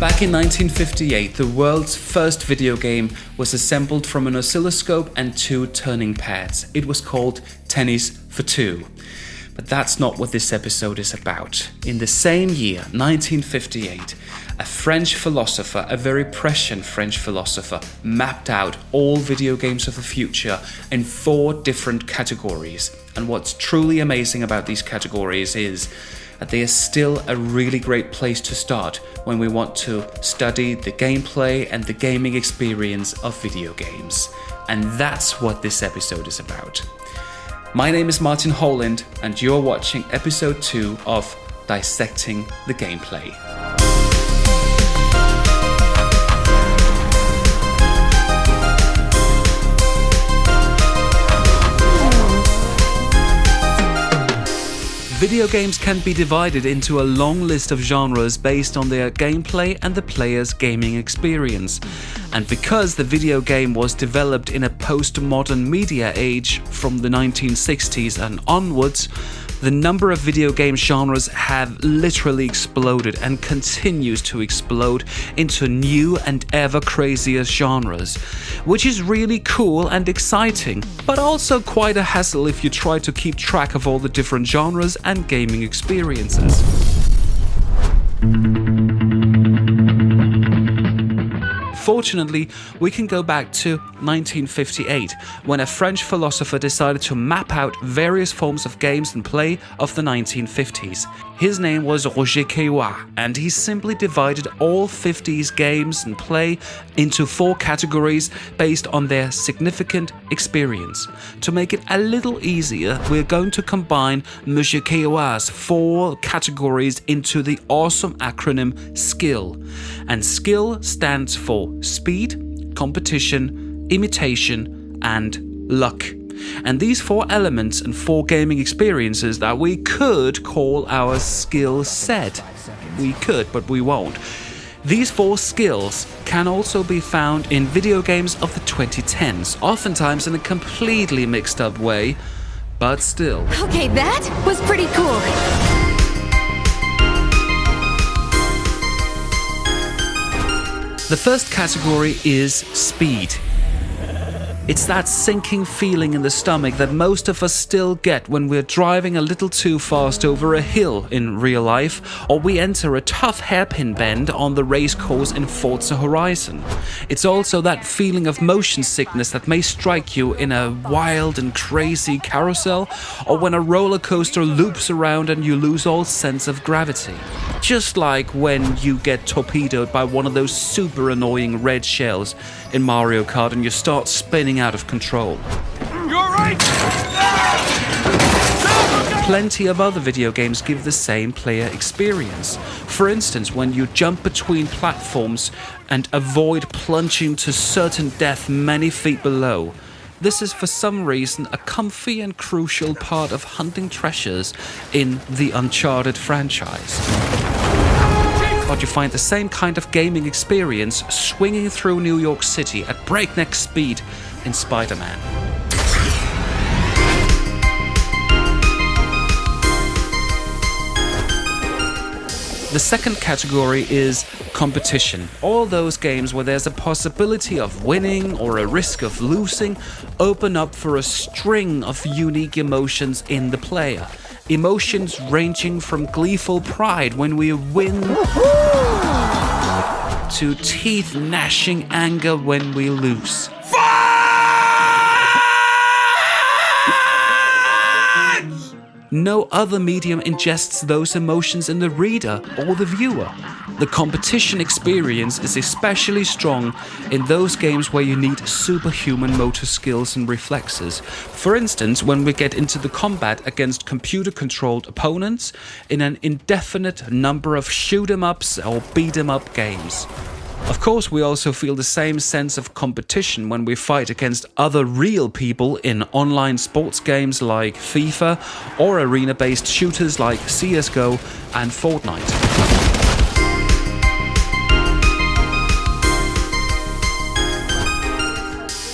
Back in 1958, the world's first video game was assembled from an oscilloscope and 2 turning pads. It was called Tennis for Two. But that's not what this episode is about. In the same year, 1958, a French philosopher, a very prescient French philosopher, mapped out all video games of the future in 4 different categories. And what's truly amazing about these categories is that they are still a really great place to start when we want to study the gameplay and the gaming experience of video games. And that's what this episode is about. My name is Martin Holland, and you're watching episode 2 of Dissecting the Gameplay. Video games can be divided into a long list of genres based on their gameplay and the player's gaming experience. And because the video game was developed in a postmodern media age from the 1960s and onwards, the number of video game genres have literally exploded and continues to explode into new and ever crazier genres, which is really cool and exciting, but also quite a hassle if you try to keep track of all the different genres and gaming experiences. Fortunately, we can go back to 1958, when a French philosopher decided to map out various forms of games and play of the 1950s. His name was Roger Caillois, and he simply divided all 50s games and play into 4 categories based on their significant experience. To make it a little easier, we're going to combine Monsieur Caillois' 4 categories into the awesome acronym SKILL. And SKILL stands for speed, competition, imitation, and luck. And these 4 elements and 4 gaming experiences that we could call our skill set. We could, but we won't. These 4 skills can also be found in video games of the 2010s, oftentimes in a completely mixed up way, but still. Okay, that was pretty cool. The first category is speed. It's that sinking feeling in the stomach that most of us still get when we're driving a little too fast over a hill in real life, or we enter a tough hairpin bend on the race course in Forza Horizon. It's also that feeling of motion sickness that may strike you in a wild and crazy carousel, or when a roller coaster loops around and you lose all sense of gravity. Just like when you get torpedoed by one of those super annoying red shells in Mario Kart and you start spinning out of control. You're right! Plenty of other video games give the same player experience. For instance, when you jump between platforms and avoid plunging to certain death many feet below. This is for some reason a comfy and crucial part of hunting treasures in the Uncharted franchise. But you find the same kind of gaming experience swinging through New York City at breakneck speed in Spider-Man. The second category is competition. All those games where there's a possibility of winning or a risk of losing open up for a string of unique emotions in the player. Emotions ranging from gleeful pride when we win to teeth-gnashing anger when we lose. No other medium ingests those emotions in the reader or the viewer. The competition experience is especially strong in those games where you need superhuman motor skills and reflexes. For instance, when we get into the combat against computer-controlled opponents in an indefinite number of shoot-'em-ups or beat-'em-up games. Of course, we also feel the same sense of competition when we fight against other real people in online sports games like FIFA or arena-based shooters like CSGO and Fortnite.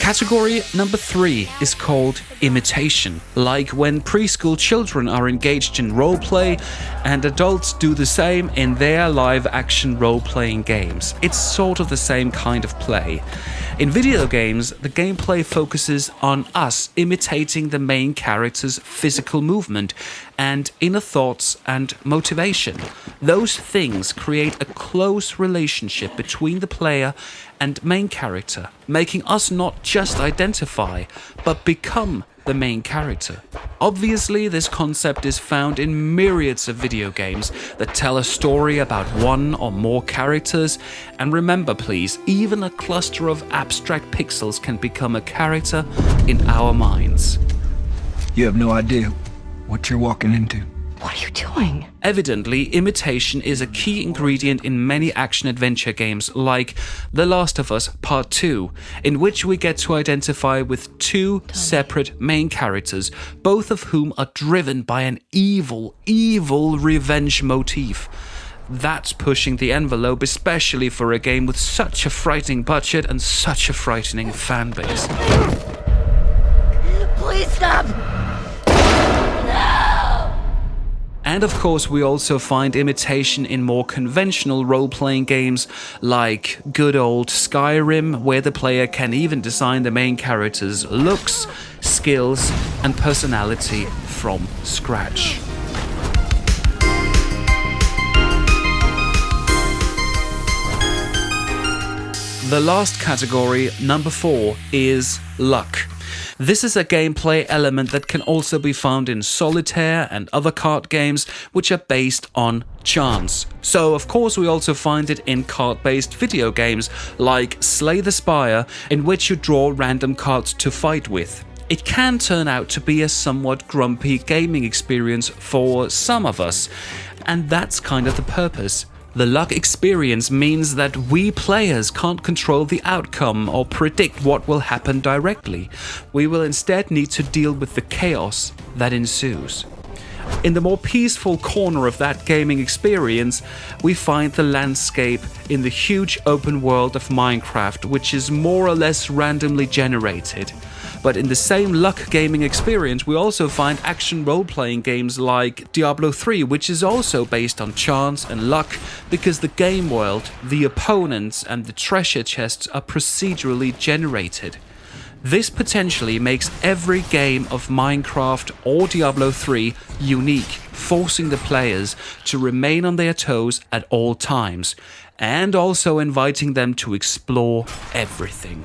Category number 3 is called imitation, like when preschool children are engaged in roleplay and adults do the same in their live-action role-playing games. It's sort of the same kind of play. In video games, the gameplay focuses on us imitating the main character's physical movement and inner thoughts and motivation. Those things create a close relationship between the player and main character, making us not just identify, but become the main character. Obviously, this concept is found in myriads of video games that tell a story about one or more characters. And remember please, even a cluster of abstract pixels can become a character in our minds. You have no idea what you're walking into. What are you doing? Evidently, imitation is a key ingredient in many action-adventure games like The Last of Us Part 2, in which we get to identify with two separate main characters, both of whom are driven by an evil revenge motif. That's pushing the envelope, especially for a game with such a frightening budget and such a frightening fan base. Please stop! And of course, we also find imitation in more conventional role-playing games like good old Skyrim, where the player can even design the main character's looks, skills, and personality from scratch. The last category, number 4, is luck. This is a gameplay element that can also be found in solitaire and other card games which are based on chance. So of course we also find it in card-based video games like Slay the Spire, in which you draw random cards to fight with. It can turn out to be a somewhat grumpy gaming experience for some of us, and that's kind of the purpose. The luck experience means that we players can't control the outcome or predict what will happen directly. We will instead need to deal with the chaos that ensues. In the more peaceful corner of that gaming experience, we find the landscape in the huge open world of Minecraft, which is more or less randomly generated. But in the same luck gaming experience, we also find action role-playing games like Diablo 3, which is also based on chance and luck, because the game world, the opponents, and the treasure chests are procedurally generated. This potentially makes every game of Minecraft or Diablo 3 unique, forcing the players to remain on their toes at all times, and also inviting them to explore everything.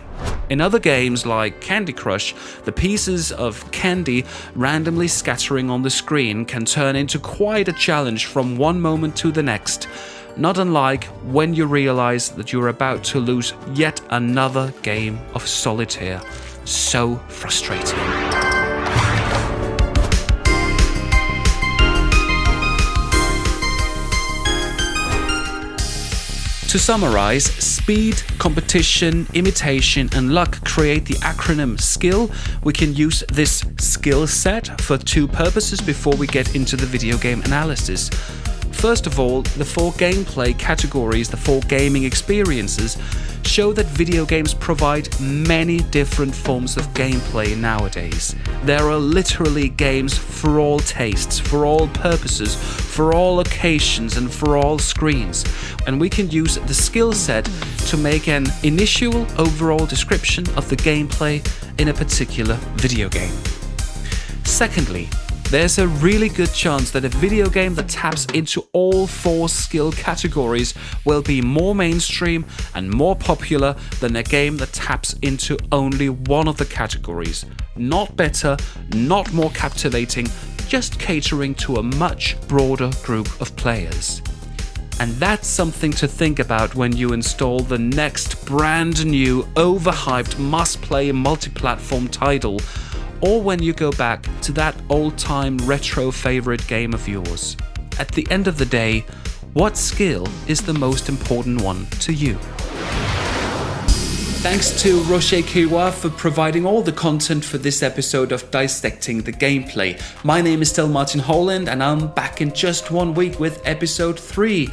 In other games like Candy Crush, the pieces of candy randomly scattering on the screen can turn into quite a challenge from one moment to the next, not unlike when you realize that you're about to lose yet another game of solitaire. So frustrating. To summarize, speed, competition, imitation, and luck create the acronym SKILL. We can use this skill set for two purposes before we get into the video game analysis. First of all, the 4 gameplay categories, the 4 gaming experiences, show that video games provide many different forms of gameplay nowadays. There are literally games for all tastes, for all purposes, for all occasions, and for all screens. And we can use the skill set to make an initial overall description of the gameplay in a particular video game. Secondly, there's a really good chance that a video game that taps into all 4 skill categories will be more mainstream and more popular than a game that taps into only one of the categories. Not better, not more captivating, just catering to a much broader group of players. And that's something to think about when you install the next brand new, overhyped, must-play multi-platform title, or when you go back to that old-time retro favorite game of yours. At the end of the day, what skill is the most important one to you? Thanks to Rocher Kiwa for providing all the content for this episode of Dissecting the Gameplay. My name is still Martin Holland, and I'm back in just 1 week with episode 3,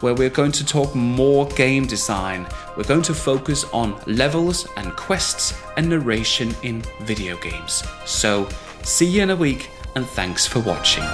where we're going to talk more game design. We're going to focus on levels and quests and narration in video games. So, see you in a week, and thanks for watching.